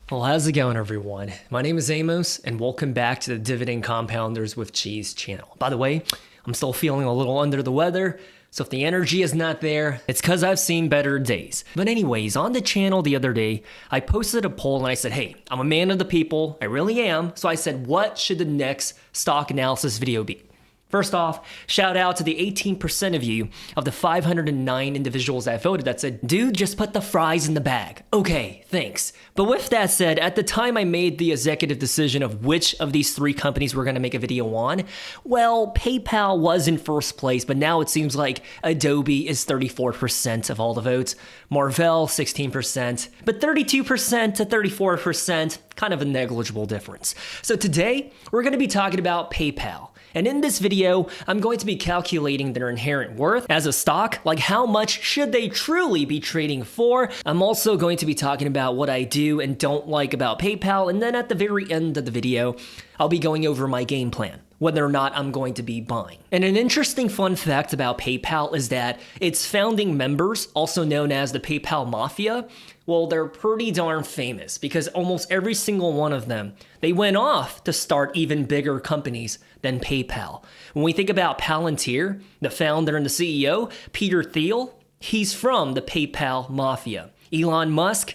Well, how's it going, everyone? My name is Amos, and welcome back to the Dividend Compounders with Cheese channel. By the way, I'm still feeling a little under the weather, so if the energy is not there, it's because I've seen better days. But anyways, on the channel the other day, I posted a poll and I said, hey, I'm a man of the people, I really am. So I said, what should the next stock analysis video be? First off, shout out to the 18% of you of the 509 individuals that voted that said, dude, just put the fries in the bag. Okay, thanks. But with that said, at the time I made the executive decision of which of these three companies we're going to make a video on, well, PayPal was in first place, but now it seems like Adobe is 34% of all the votes, Marvell 16%, but 32% to 34%, kind of a negligible difference. So today, we're going to be talking about PayPal. And in this video, I'm going to be calculating their inherent worth as a stock, like how much should they truly be trading for. I'm also going to be talking about what I do and don't like about PayPal, and then at the very end of the video, I'll be going over my game plan, whether or not I'm going to be buying. And an interesting fun fact about PayPal is that its founding members, also known as the PayPal Mafia, well, they're pretty darn famous because almost every single one of them, they went off to start even bigger companies than PayPal. When we think about Palantir, the founder and the CEO, Peter Thiel, he's from the PayPal Mafia. Elon Musk,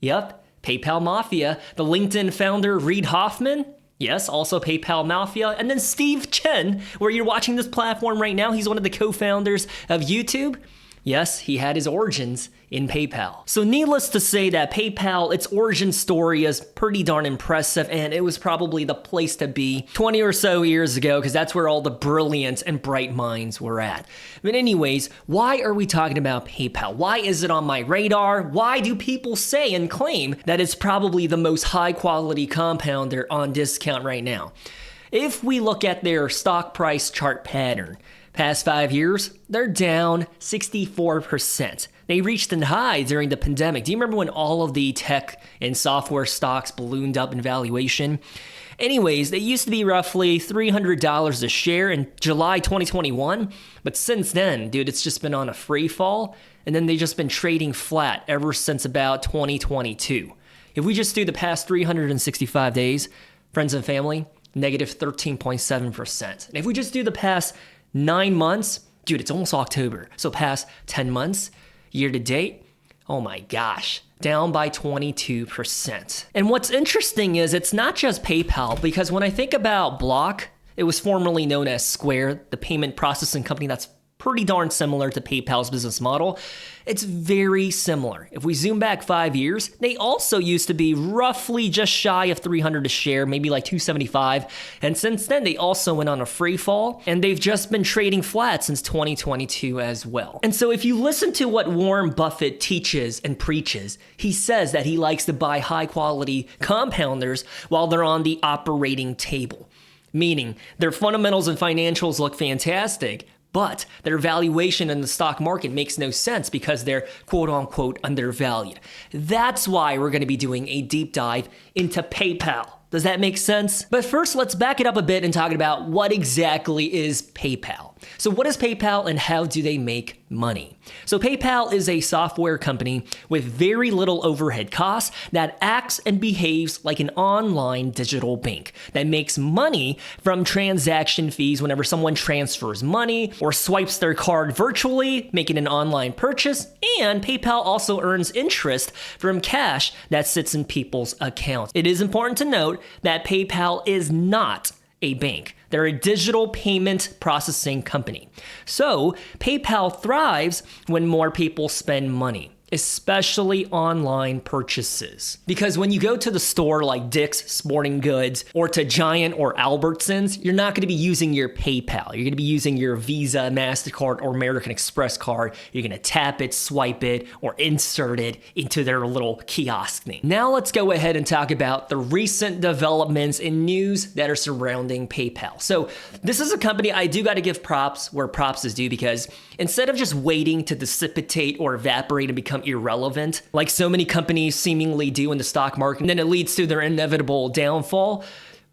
yep, PayPal Mafia. The LinkedIn founder, Reid Hoffman, yes, also PayPal Mafia. And then Steve Chen, where you're watching this platform right now, he's one of the co-founders of YouTube. Yes, he had his origins in PayPal. So needless to say that PayPal, its origin story is pretty darn impressive, and it was probably the place to be 20 or so years ago because that's where all the brilliant and bright minds were at. But anyways, why are we talking about PayPal? Why is it on my radar? Why do people say and claim that it's probably the most high quality compounder on discount right now? If we look at their stock price chart pattern, past 5 years, they're down 64%. They reached a high during the pandemic. Do you remember when all of the tech and software stocks ballooned up in valuation? Anyways, they used to be roughly $300 a share in July 2021, but since then, dude, it's just been on a free fall, and then they've just been trading flat ever since about 2022. If we just do the past 365 days, friends and family, negative 13.7%. And if we just do the past 9 months, dude, it's almost October. So past 10 months, year to date, oh my gosh, down by 22%. And what's interesting is it's not just PayPal, because when I think about Block, it was formerly known as Square, the payment processing company that's pretty darn similar to PayPal's business model. It's very similar. If we zoom back 5 years, they also used to be roughly just shy of 300 a share, maybe like 275. And since then, they also went on a free fall, and they've just been trading flat since 2022 as well. And so if you listen to what Warren Buffett teaches and preaches, he says that he likes to buy high quality compounders while they're on the operating table, meaning their fundamentals and financials look fantastic, but their valuation in the stock market makes no sense because they're quote unquote undervalued. That's why we're going to be doing a deep dive into PayPal. Does that make sense? But first, let's back it up a bit and talk about what exactly is PayPal. So what is PayPal and how do they make money? So PayPal is a software company with very little overhead costs that acts and behaves like an online digital bank that makes money from transaction fees whenever someone transfers money or swipes their card virtually, making an online purchase. And PayPal also earns interest from cash that sits in people's accounts. It is important to note that PayPal is not a bank. They're a digital payment processing company. So PayPal thrives when more people spend money, especially online purchases. Because when you go to the store like Dick's Sporting Goods or to Giant or Albertsons, you're not going to be using your PayPal. You're going to be using your Visa, MasterCard, or American Express card. You're going to tap it, swipe it, or insert it into their little kiosk thing. Now let's go ahead and talk about the recent developments and news that are surrounding PayPal. So this is a company I do got to give props where props is due, because instead of just waiting to dissipate or evaporate and become irrelevant, like so many companies seemingly do in the stock market, and then it leads to their inevitable downfall,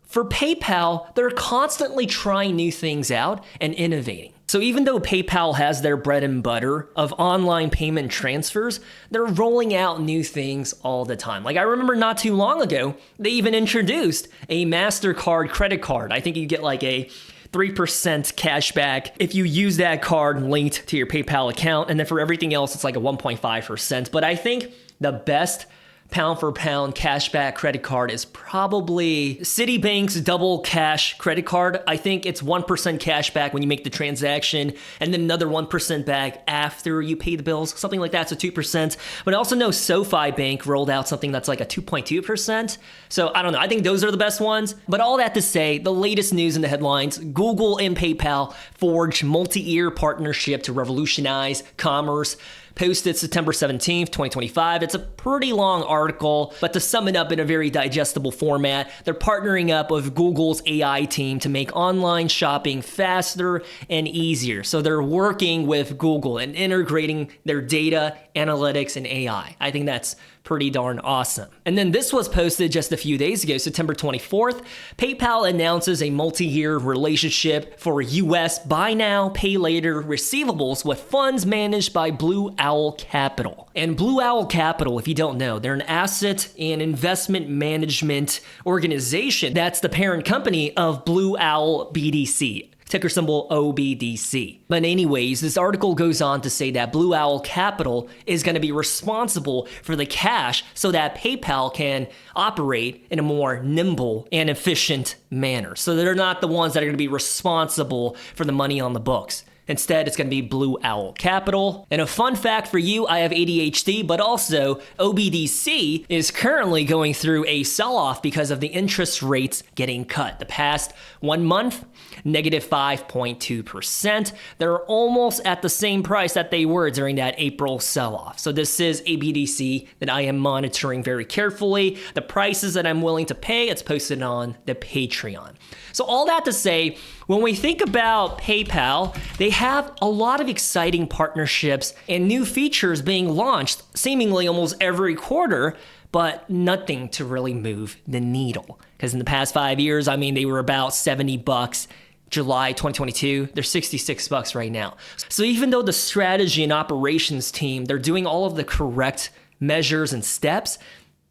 for PayPal, they're constantly trying new things out and innovating. So even though PayPal has their bread and butter of online payment transfers, they're rolling out new things all the time. Like I remember not too long ago, they even introduced a MasterCard credit card. I think you get like a 3% cash back if you use that card linked to your PayPal account. And then for everything else, it's like a 1.5%. But I think the best pound for pound cashback credit card is probably Citibank's double cash credit card. I think it's 1% cash back when you make the transaction and then another 1% back after you pay the bills, something like that, so 2%. But I also know SoFi Bank rolled out something that's like a 2.2%. So I don't know, I think those are the best ones. But all that to say, the latest news in the headlines, Google and PayPal forged multi-year partnership to revolutionize commerce. Posted September 17th, 2025. It's a pretty long article, but to sum it up in a very digestible format, they're partnering up with Google's AI team to make online shopping faster and easier. So they're working with Google and integrating their data, analytics, and AI. I think that's pretty darn awesome. And then this was posted just a few days ago, September 24th. PayPal announces a multi-year relationship for US buy now, pay later receivables with funds managed by Blue Owl Capital. And Blue Owl Capital, if you don't know, they're an asset and investment management organization that's the parent company of Blue Owl BDC. Ticker symbol OBDC. But anyways, this article goes on to say that Blue Owl Capital is going to be responsible for the cash so that PayPal can operate in a more nimble and efficient manner. So they're not the ones that are going to be responsible for the money on the books. Instead, it's going to be Blue Owl Capital. And a fun fact for you, I have ADHD, but also OBDC is currently going through a sell-off because of the interest rates getting cut. The past 1 month, negative 5.2%. They're almost at the same price that they were during that April sell-off. So this is a BDC that I am monitoring very carefully. The prices that I'm willing to pay, it's posted on the Patreon. So all that to say, when we think about PayPal, they have a lot of exciting partnerships and new features being launched seemingly almost every quarter, but nothing to really move the needle. Because in the past 5 years, I mean, they were about $70. July 2022, they're $66 right now. So even though the strategy and operations team, they're doing all of the correct measures and steps,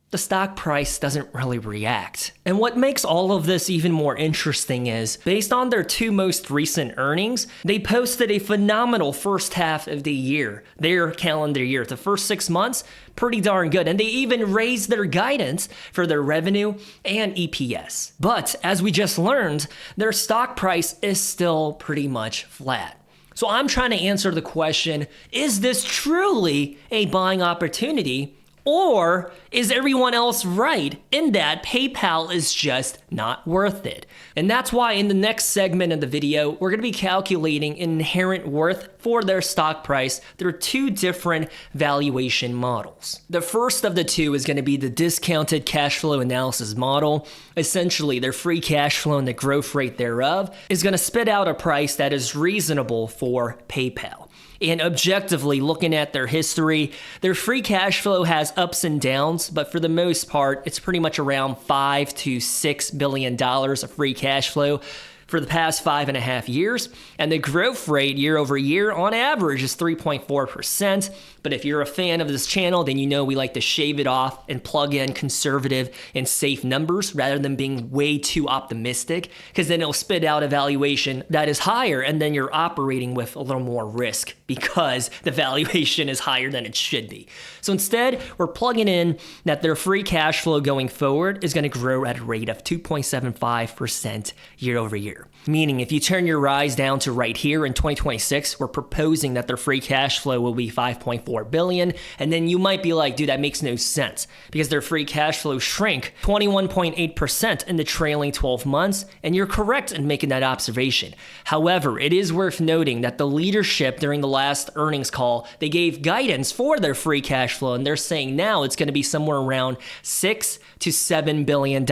the stock price doesn't really react. And what makes all of this even more interesting is, based on their 2 most recent earnings, they posted a phenomenal first half of the year, their calendar year. The first 6 months, pretty darn good. And they even raised their guidance for their revenue and EPS. But as we just learned, their stock price is still pretty much flat. So I'm trying to answer the question, is this truly a buying opportunity? Or is everyone else right in that PayPal is just not worth it? And that's why in the next segment of the video, we're going to be calculating inherent worth for their stock price through 2 different valuation models. The first of the 2 is going to be the discounted cash flow analysis model. Essentially, their free cash flow and the growth rate thereof is going to spit out a price that is reasonable for PayPal. And objectively, looking at their history, their free cash flow has ups and downs, but for the most part, it's pretty much around $5 to $6 billion of free cash flow for the past 5.5 years. And the growth rate year over year on average is 3.4%. But if you're a fan of this channel, then you know we like to shave it off and plug in conservative and safe numbers rather than being way too optimistic, because then it'll spit out a valuation that is higher and then you're operating with a little more risk because the valuation is higher than it should be. So instead, we're plugging in that their free cash flow going forward is going to grow at a rate of 2.75% year over year. Meaning if you turn your eyes down to right here in 2026, we're proposing that their free cash flow will be $5.4 billion. And then you might be like, dude, that makes no sense because their free cash flow shrank 21.8% in the trailing 12 months. And you're correct in making that observation. However, it is worth noting that the leadership during the last earnings call, they gave guidance for their free cash flow. And they're saying now it's going to be somewhere around $6 to $7 billion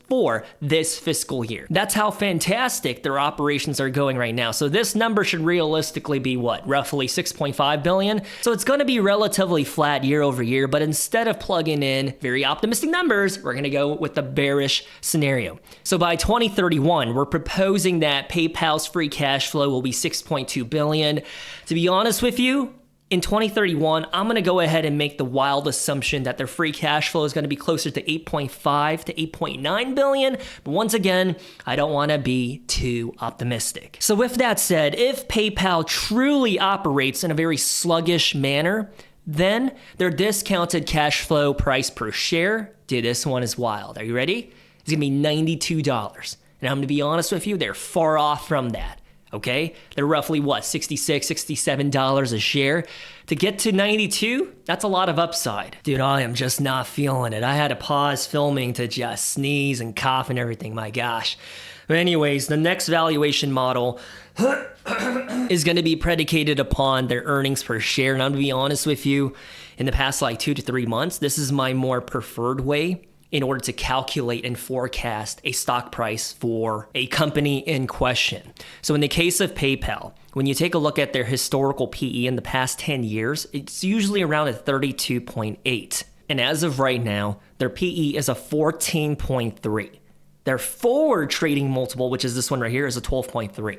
for this fiscal year. That's how fantastic fantastic their operations are going right now. So this number should realistically be what? Roughly 6.5 billion. So it's going to be relatively flat year over year, but instead of plugging in very optimistic numbers, we're going to go with the bearish scenario. So by 2031, we're proposing that PayPal's free cash flow will be 6.2 billion. To be honest with you, in 2031, I'm going to go ahead and make the wild assumption that their free cash flow is going to be closer to 8.5 to 8.9 billion. But once again, I don't want to be too optimistic. So with that said, if PayPal truly operates in a very sluggish manner, then their discounted cash flow price per share, dude, this one is wild. Are you ready? It's going to be $92. And I'm going to be honest with you, they're far off from that. Okay, they're roughly what, $66, $67 a share. To get to 92, that's a lot of upside. Dude, I am just not feeling it. I had to pause filming to just sneeze and cough and everything, my gosh. But anyways, the next valuation model is going to be predicated upon their earnings per share. And I'm going to be honest with you, in the past like 2 to 3 months, this is my more preferred way in order to calculate and forecast a stock price for a company in question. So in the case of PayPal, when you take a look at their historical PE in the past 10 years, it's usually around a 32.8. And as of right now, their PE is a 14.3. Their forward trading multiple, which is this one right here, is a 12.3.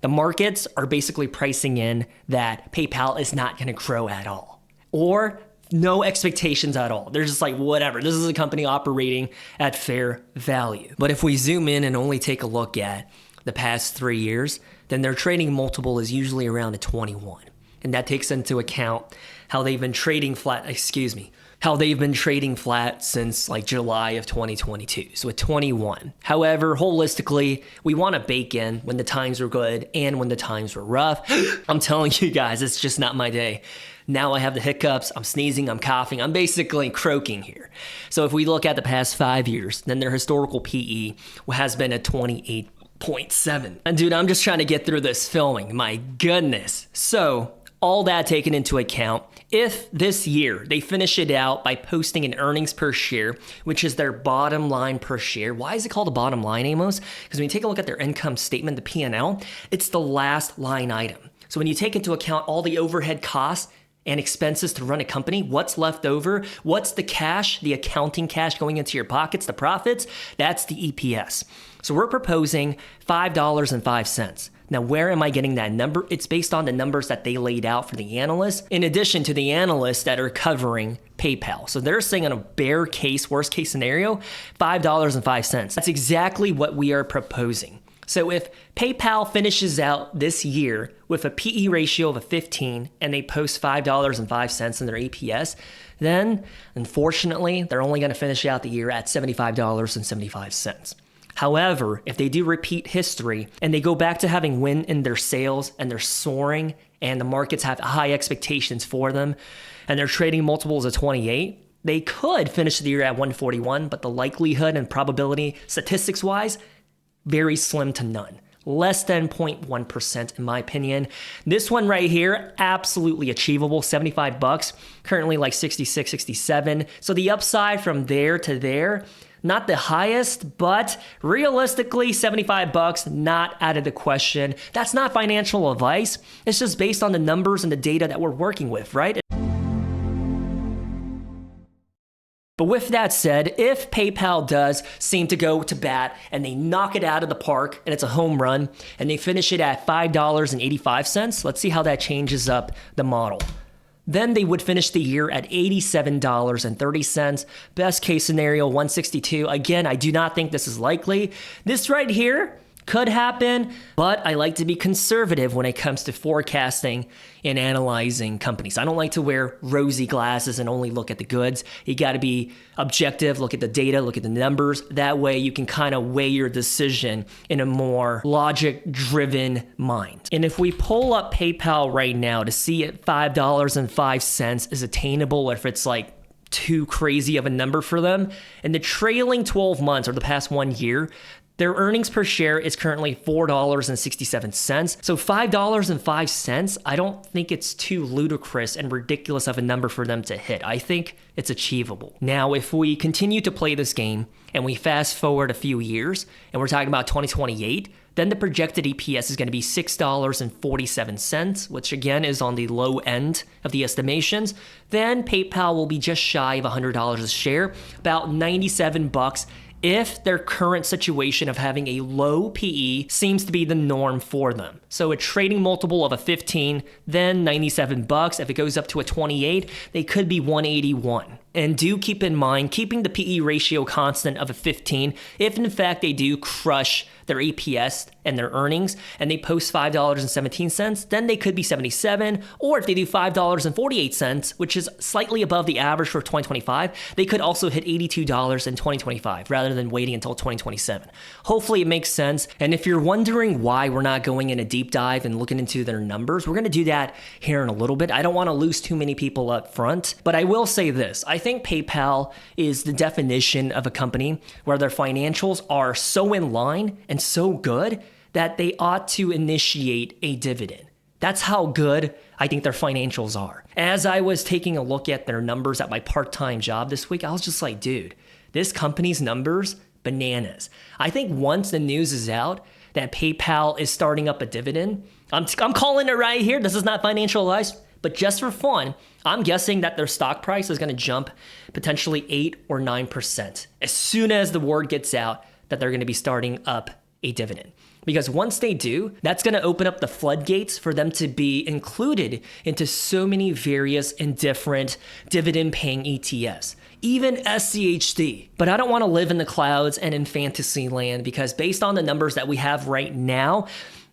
The markets are basically pricing in that PayPal is not going to grow at all, or no expectations at all. They're just like, whatever. This is a company operating at fair value. But if we zoom in and only take a look at the past 3 years, then their trading multiple is usually around a 21. And that takes into account how they've been trading flat, since like July of 2022. So at 21. However, holistically, we want to bake in when the times were good and when the times were rough. I'm telling you guys, it's just not my day. Now I have the hiccups, I'm sneezing, I'm coughing, I'm basically croaking here. So if we look at the past 5 years, then their historical PE has been a 28.7. And dude, I'm just trying to get through this filming, my goodness. So all that taken into account, if this year they finish it out by posting an earnings per share, which is their bottom line per share. Why is it called a bottom line, Amos? Because when you take a look at their income statement, the P&L, it's the last line item. So when you take into account all the overhead costs and expenses to run a company, what's left over, what's the cash, the accounting cash going into your pockets, the profits, that's the EPS. So we're proposing $5.05. Now, where am I getting that number? It's based on the numbers that they laid out for the analysts, in addition to the analysts that are covering PayPal. So they're saying on a bear case, worst case scenario, $5.05. That's exactly what we are proposing. So if PayPal finishes out this year with a PE ratio of a 15 and they post $5.05 in their EPS, then unfortunately, they're only going to finish out the year at $75.75. However, if they do repeat history and they go back to having win in their sales and they're soaring and the markets have high expectations for them and their trading multiples of 28, they could finish the year at 141, but the likelihood and probability statistics-wise, very slim to none. Less than 0.1% in my opinion. This one right here, absolutely achievable, $75, currently like 66, 67. So the upside from there to there, not the highest, but realistically $75, not out of the question. That's not financial advice. It's just based on the numbers and the data that we're working with, right? But with that said, if PayPal does seem to go to bat and they knock it out of the park and it's a home run and they finish it at $5.85, let's see how that changes up the model. Then they would finish the year at $87.30. Best case scenario, $162. Again, I do not think this is likely. This right here could happen, but I like to be conservative when it comes to forecasting and analyzing companies. I don't like to wear rosy glasses and only look at the goods. You got to be objective, look at the data, look at the numbers. That way you can kind of weigh your decision in a more logic-driven mind. And if we pull up PayPal right now to see if $5.05 is attainable, or if it's like too crazy of a number for them, in the trailing 12 months or the past 1 year, Their earnings per share is currently $4.67. So $5.05, I don't think it's too ludicrous and ridiculous of a number for them to hit. I think it's achievable. Now, if we continue to play this game and we fast forward a few years and we're talking about 2028, then the projected EPS is going to be $6.47, which again is on the low end of the estimations. Then PayPal will be just shy of $100 a share, about $97 if their current situation of having a low PE seems to be the norm for them. So a trading multiple of a 15, then $97. If it goes up to a 28, they could be 181. And do keep in mind, keeping the PE ratio constant of a 15, if in fact they do crush their EPS and their earnings, and they post $5.17, then they could be 77. Or if they do $5.48, which is slightly above the average for 2025, they could also hit $82 in 2025 rather than waiting until 2027. Hopefully it makes sense. And if you're wondering why we're not going in a deep dive and looking into their numbers, we're going to do that here in a little bit. I don't want to lose too many people up front, but I will say this. I think PayPal is the definition of a company where their financials are so in line and so good that they ought to initiate a dividend. That's how good I think their financials are. As I was taking a look at their numbers at my part-time job this week, I was just like, dude, this company's numbers, bananas. I think once the news is out that PayPal is starting up a dividend, I'm calling it right here. This is not financial advice, but just for fun, I'm guessing that their stock price is going to jump potentially 8 or 9% as soon as the word gets out that they're going to be starting up a dividend. Because once they do, that's going to open up the floodgates for them to be included into so many various and different dividend-paying ETFs, even SCHD. But I don't want to live in the clouds and in fantasy land because based on the numbers that we have right now,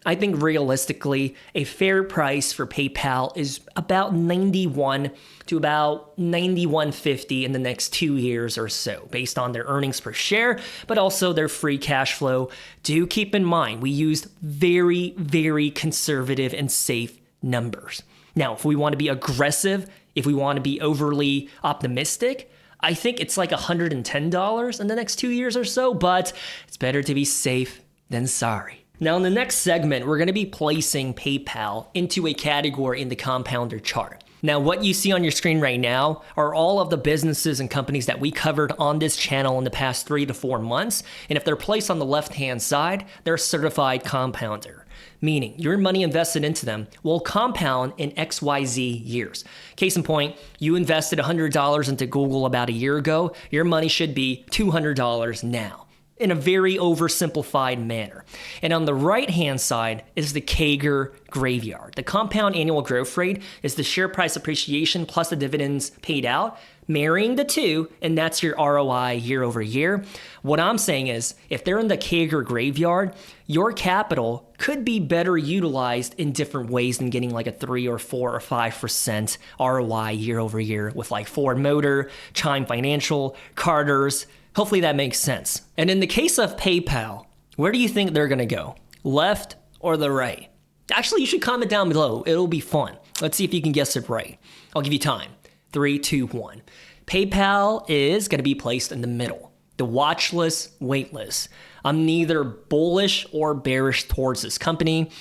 I think realistically, a fair price for PayPal is about 91 to about 91.50 in the next 2 years or so, based on their earnings per share, but also their free cash flow. Do keep in mind, we used very, very conservative and safe numbers. Now, if we want to be aggressive, if we want to be overly optimistic, I think it's like $110 in the next 2 years or so, but it's better to be safe than sorry. Now, in the next segment, we're going to be placing PayPal into a category in the compounder chart. Now, what you see on your screen right now are all of the businesses and companies that we covered on this channel in the past 3 to 4 months. And if they're placed on the left-hand side, they're a certified compounder, meaning your money invested into them will compound in XYZ years. Case in point, you invested $100 into Google about a year ago. Your money should be $200 now, in a very oversimplified manner. And on the right-hand side is the CAGR graveyard. The compound annual growth rate is the share price appreciation plus the dividends paid out, marrying the two, and that's your ROI year over year. What I'm saying is, if they're in the CAGR graveyard, your capital could be better utilized in different ways than getting like a 3 or 4 or 5% ROI year over year with like Ford Motor, Chime Financial, Carter's. Hopefully that makes sense. And in the case of PayPal, where do you think they're going to go? Left or the right? Actually, you should comment down below. It'll be fun. Let's see if you can guess it right. I'll give you time. 3, 2, 1. PayPal is going to be placed in the middle. The watch list, wait list. I'm neither bullish or bearish towards this company.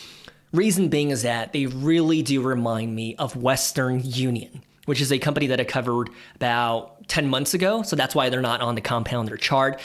Reason being is that they really do remind me of Western Union, which is a company that I covered about 10 months ago. So that's why they're not on the compounder chart.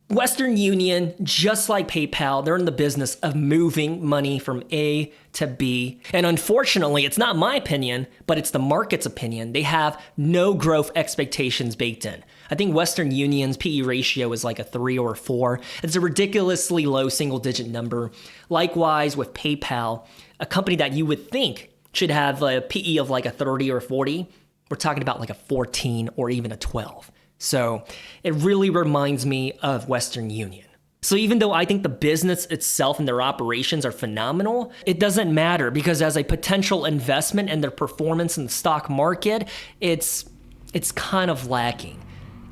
Western Union, just like PayPal, they're in the business of moving money from A to B. And unfortunately, it's not my opinion, but it's the market's opinion. They have no growth expectations baked in. I think Western Union's PE ratio is like a 3 or 4. It's a ridiculously low single-digit number. Likewise, with PayPal, a company that you would think should have a PE of like a 30 or 40. We're talking about like a 14 or even a 12. So it really reminds me of Western Union. So even though I think the business itself and their operations are phenomenal, it doesn't matter because as a potential investment and their performance in the stock market, it's kind of lacking.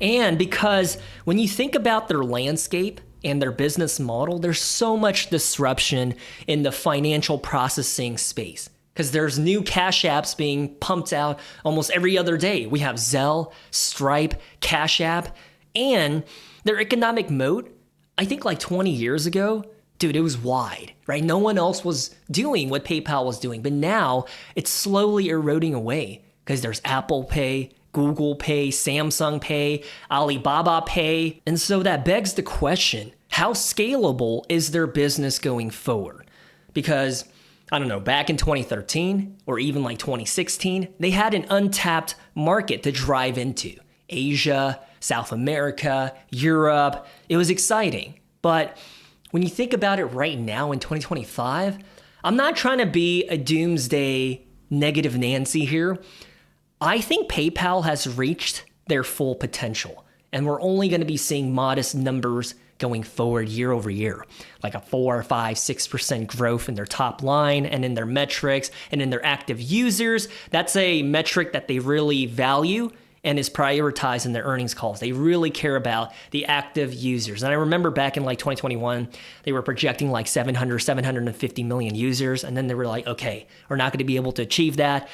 And because when you think about their landscape and their business model, there's so much disruption in the financial processing space. Because there's new Cash Apps being pumped out almost every other day. We have Zelle, Stripe, Cash App, and their economic moat. I think like 20 years ago, dude, it was wide, right? No one else was doing what PayPal was doing. But now it's slowly eroding away because there's Apple Pay, Google Pay, Samsung Pay, Alibaba Pay. And so that begs the question, how scalable is their business going forward? Because, I don't know, back in 2013 or even like 2016, they had an untapped market to drive into. Asia, South America, Europe. It was exciting. But when you think about it right now in 2025, I'm not trying to be a doomsday negative Nancy here. I think PayPal has reached their full potential, and we're only going to be seeing modest numbers going forward year over year, like a 4, 5, 6% growth in their top line and in their metrics and in their active users. That's a metric that they really value and is prioritized in their earnings calls. They really care about the active users. And I remember back in like 2021, they were projecting like 750 million users. And then they were like, okay, we're not going to be able to achieve that.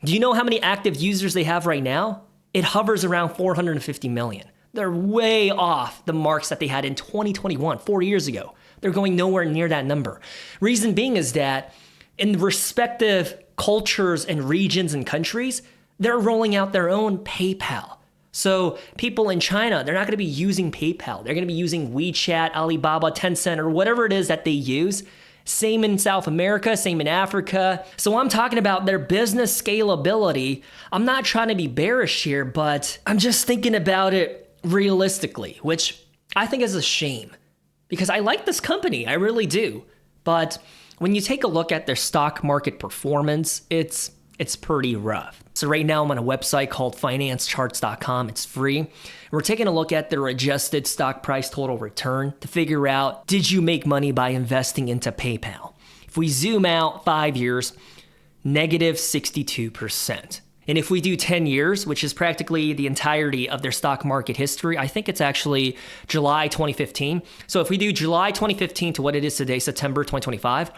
Do you know how many active users they have right now? It hovers around 450 million. They're way off the marks that they had in 2021, 4 years ago. They're going nowhere near that number. Reason being is that in respective cultures and regions and countries, they're rolling out their own PayPal. So people in China, they're not going to be using PayPal. They're going to be using WeChat, Alibaba, Tencent, or whatever it is that they use. Same in South America, same in Africa. So I'm talking about their business scalability. I'm not trying to be bearish here, but I'm just thinking about it realistically, which I think is a shame because I like this company. I really do. But when you take a look at their stock market performance, it's pretty rough. So right now I'm on a website called financecharts.com. It's free. And we're taking a look at their adjusted stock price total return to figure out, did you make money by investing into PayPal? If we zoom out 5 years, negative 62%. And if we do 10 years, which is practically the entirety of their stock market history, I think it's actually July 2015. So if we do July 2015 to what it is today, September 2025,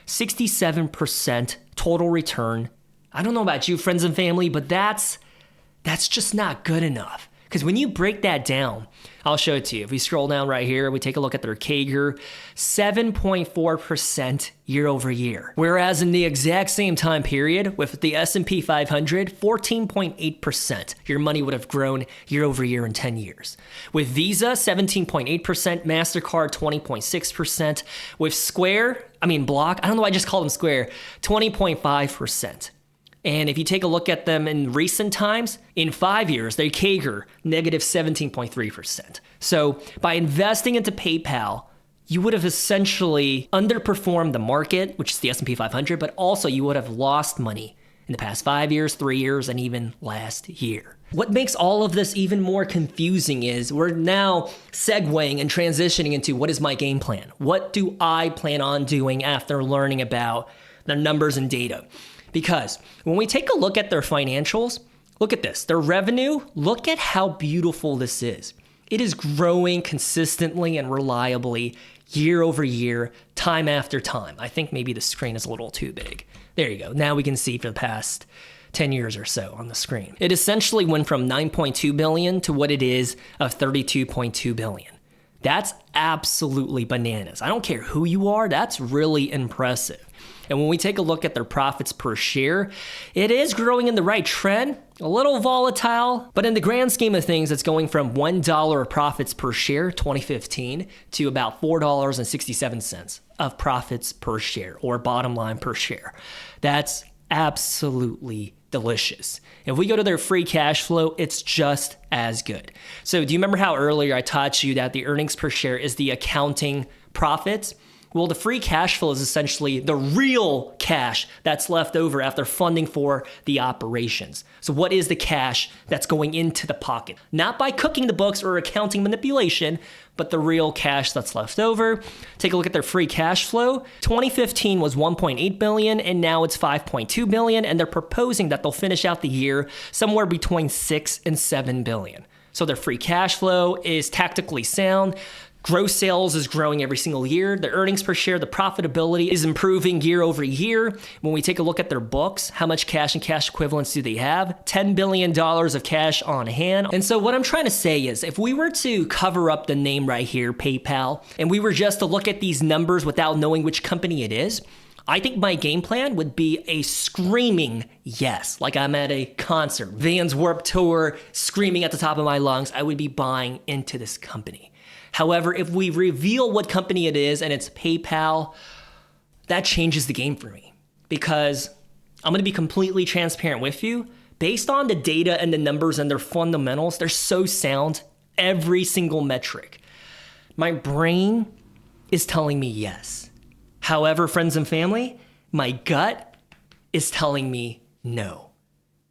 67% total return. I don't know about you, friends and family, but that's just not good enough. Because when you break that down, I'll show it to you. If we scroll down right here, we take a look at their CAGR, 7.4% year over year. Whereas in the exact same time period with the S&P 500, 14.8%, your money would have grown year over year in 10 years. With Visa, 17.8%, MasterCard, 20.6%. With Block, I don't know why I just called them Square, 20.5%. And if you take a look at them in recent times, in 5 years, they CAGR negative 17.3%. So by investing into PayPal, you would have essentially underperformed the market, which is the S&P 500, but also you would have lost money in the past 5 years, 3 years, and even last year. What makes all of this even more confusing is we're now segueing and transitioning into what is my game plan? What do I plan on doing after learning about the numbers and data? Because when we take a look at their financials, look at this. Their revenue, look at how beautiful this is. It is growing consistently and reliably year over year, time after time. I think maybe the screen is a little too big. There you go. Now we can see for the past 10 years or so on the screen. It essentially went from 9.2 billion to what it is of 32.2 billion. That's absolutely bananas. I don't care who you are, that's really impressive. And when we take a look at their profits per share, it is growing in the right trend, a little volatile, but in the grand scheme of things, it's going from $1 of profits per share, 2015, to about $4.67 of profits per share or bottom line per share. That's absolutely delicious. If we go to their free cash flow, it's just as good. So do you remember how earlier I taught you that the earnings per share is the accounting profits? Well, the free cash flow is essentially the real cash that's left over after funding for the operations. So what is the cash that's going into the pocket? Not by cooking the books or accounting manipulation, but the real cash that's left over. Take a look at their free cash flow. 2015 was 1.8 billion and now it's 5.2 billion, and they're proposing that they'll finish out the year somewhere between 6 and 7 billion. So their free cash flow is tactically sound. Gross sales is growing every single year. The earnings per share, the profitability is improving year over year. When we take a look at their books, how much cash and cash equivalents do they have? $10 billion of cash on hand. And so what I'm trying to say is, if we were to cover up the name right here, PayPal, and we were just to look at these numbers without knowing which company it is, I think my game plan would be a screaming yes. Like I'm at a concert, Vans Warped Tour, screaming at the top of my lungs, I would be buying into this company. However, if we reveal what company it is and it's PayPal, that changes the game for me, because I'm going to be completely transparent with you. Based on the data and the numbers and their fundamentals, they're so sound, every single metric. My brain is telling me yes. However, friends and family, my gut is telling me no.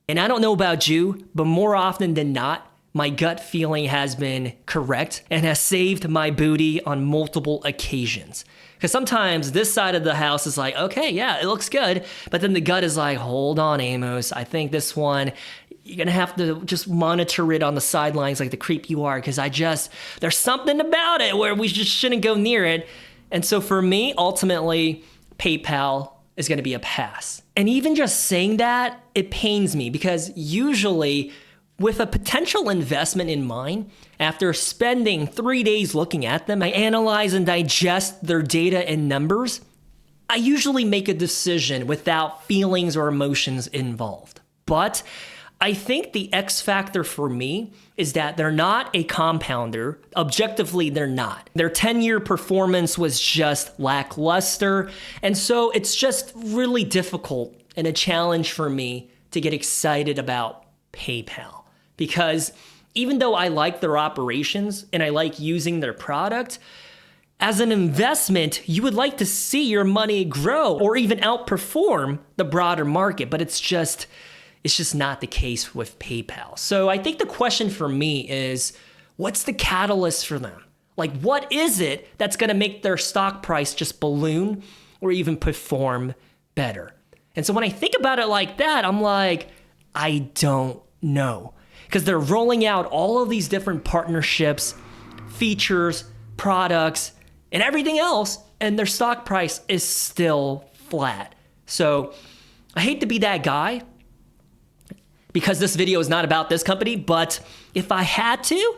And I don't know about you, but more often than not, my gut feeling has been correct and has saved my booty on multiple occasions. Because sometimes this side of the house is like, okay, yeah, it looks good. But then the gut is like, hold on, Amos. I think this one, you're going to have to just monitor it on the sidelines like the creep you are. Because there's something about it where we just shouldn't go near it. And so for me, ultimately, PayPal is going to be a pass. And even just saying that, it pains me, because usually with a potential investment in mind, after spending 3 days looking at them, I analyze and digest their data and numbers. I usually make a decision without feelings or emotions involved. But I think the X factor for me is that they're not a compounder. Objectively, they're not. Their 10-year performance was just lackluster. And so it's just really difficult and a challenge for me to get excited about PayPal. Because even though I like their operations and I like using their product, as an investment, you would like to see your money grow or even outperform the broader market, but it's just not the case with PayPal. So I think the question for me is, what's the catalyst for them? Like, what is it that's going to make their stock price just balloon or even perform better? And so when I think about it like that, I'm like, I don't know. Because they're rolling out all of these different partnerships, features, products, and everything else, and their stock price is still flat. So I hate to be that guy, because this video is not about this company, but if I had to,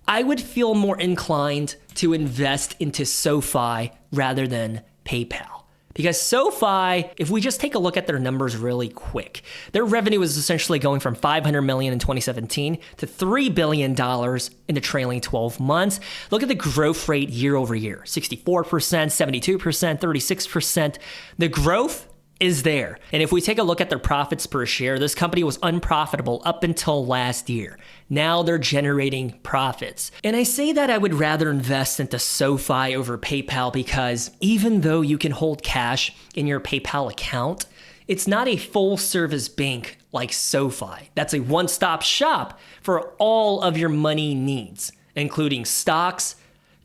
I would feel more inclined to invest into SoFi rather than PayPal. Because SoFi, if we just take a look at their numbers really quick, their revenue is essentially going from $500 million in 2017 to $3 billion in the trailing 12 months. Look at the growth rate year over year, 64%, 72%, 36%. The growth is there. And if we take a look at their profits per share, this company was unprofitable up until last year. Now they're generating profits. And I say that I would rather invest into SoFi over PayPal, because even though you can hold cash in your PayPal account, it's not a full service bank like SoFi. That's a one-stop shop for all of your money needs, including stocks,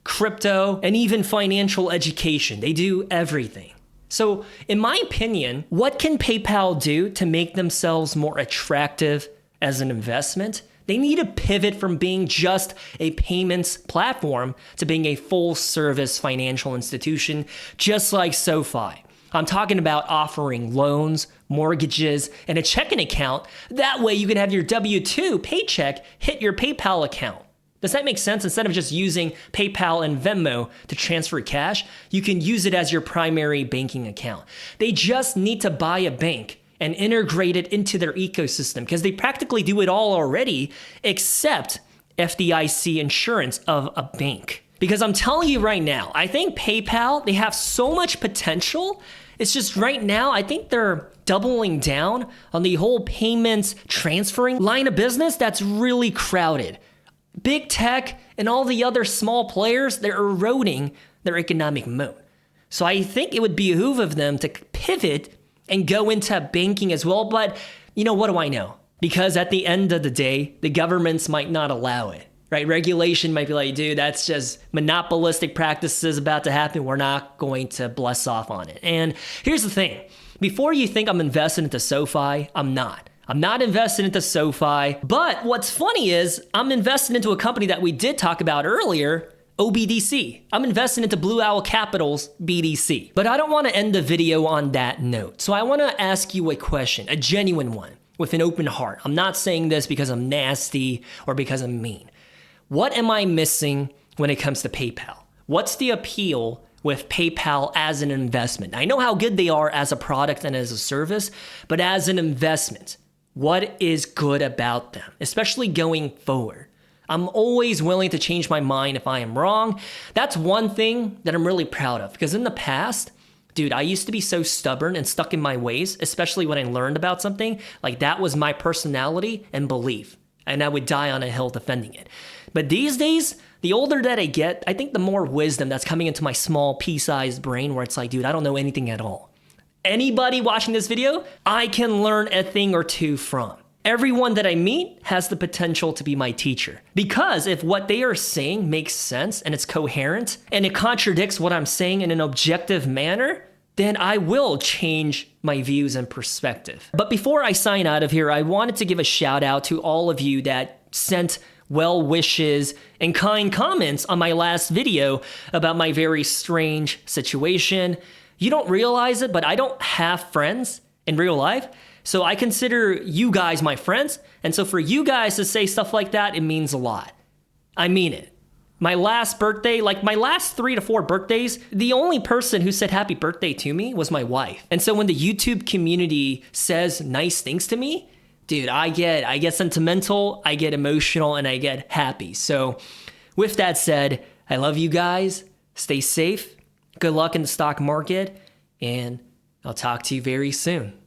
crypto, and even financial education. They do everything. So in my opinion, what can PayPal do to make themselves more attractive as an investment? They need to pivot from being just a payments platform to being a full service financial institution, just like SoFi. I'm talking about offering loans, mortgages, and a checking account. That way you can have your W-2 paycheck hit your PayPal account. Does that make sense? Instead of just using PayPal and Venmo to transfer cash, you can use it as your primary banking account. They just need to buy a bank and integrate it into their ecosystem, because they practically do it all already except FDIC insurance of a bank. Because I'm telling you right now, I think PayPal, they have so much potential. It's just right now, I think they're doubling down on the whole payments transferring line of business that's really crowded. Big tech and all the other small players, they're eroding their economic moat. So I think it would behoove of them to pivot and go into banking as well. But what do I know? Because at the end of the day, the governments might not allow it, right? Regulation might be like, dude, that's just monopolistic practices about to happen. We're not going to bless off on it. And here's the thing. Before you think I'm invested into SoFi, I'm not. I'm not invested into SoFi, but what's funny is I'm invested into a company that we did talk about earlier, OBDC. I'm investing into Blue Owl Capital's BDC. But I don't want to end the video on that note. So I want to ask you a question, a genuine one, with an open heart. I'm not saying this because I'm nasty or because I'm mean. What am I missing when it comes to PayPal? What's the appeal with PayPal as an investment? I know how good they are as a product and as a service, but as an investment, what is good about them, especially going forward? I'm always willing to change my mind if I am wrong. That's one thing that I'm really proud of, because in the past, dude, I used to be so stubborn and stuck in my ways, especially when I learned about something. Like, that was my personality and belief, and I would die on a hill defending it. But these days, the older that I get, I think the more wisdom that's coming into my small pea-sized brain, where it's like, dude, I don't know anything at all. Anybody watching this video, I can learn a thing or two from. Everyone that I meet has the potential to be my teacher. Because if what they are saying makes sense and it's coherent and it contradicts what I'm saying in an objective manner, then I will change my views and perspective. But before I sign out of here, I wanted to give a shout out to all of you that sent well wishes and kind comments on my last video about my very strange situation. You don't realize it, but I don't have friends in real life. So I consider you guys my friends. And so for you guys to say stuff like that, it means a lot. I mean it. My last birthday, like my last 3 to 4 birthdays, the only person who said happy birthday to me was my wife. And so when the YouTube community says nice things to me, dude, I get sentimental, I get emotional, and I get happy. So with that said, I love you guys. Stay safe. Good luck in the stock market, and I'll talk to you very soon.